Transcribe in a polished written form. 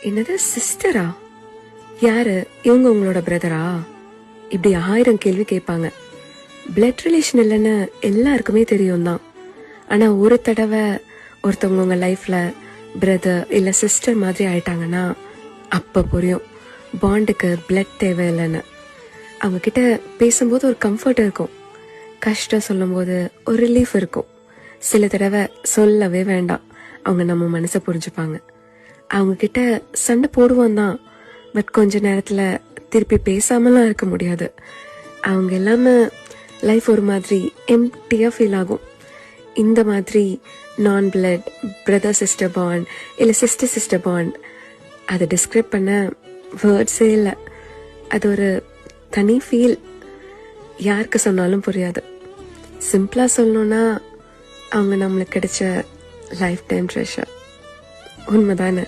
என்னது சிஸ்டரா? யாரு இவங்க? உங்களோட பிரதரா? இப்படி 1000 கேள்வி கேட்பாங்க. பிளட் ரிலேஷன் இல்லைன்னு எல்லாருக்குமே தெரியும் தான். ஆனா ஒரு தடவை ஒருத்தவங்க உங்க லைஃப்ல பிரதர் இல்ல சிஸ்டர் மாதிரி ஆயிட்டாங்கன்னா அப்ப புரியும் பாண்டுக்கு பிளட் தேவையில்லைன்னு. அவங்க கிட்ட பேசும்போது ஒரு கம்ஃபர்ட் இருக்கும், கஷ்டம் சொல்லும் போது ஒரு ரிலீஃப் இருக்கும். சில தடவை சொல்லவே வேண்டாம், அவங்க நம்ம மனசை புரிஞ்சுப்பாங்க. அவங்க கிட்ட சண்டை போடுவோம் தான், பட் கொஞ்ச நேரத்துல திருப்பி பேசாமலாம் இருக்க முடியாது. அவங்க இல்லாம லைஃப் ஒரு மாதிரி எம்டியா ஃபீல் ஆகும். இந்த மாதிரி நான் பிளட் பிரதர் சிஸ்டர் பாண்ட் இல்ல சிஸ்டர் சிஸ்டர் பாண்ட் அதை டிஸ்கிரைப் பண்ண வேர்ட்ஸே இல்லை. அது ஒரு தனி ஃபீல், யாருக்கு சொன்னாலும் புரியாது. சிம்பிளா சொல்லணும்னா அவங்க நம்மளுக்கு கிடைச்ச லைஃப் டைம் ட்ரெஷர். உண்மைதானே?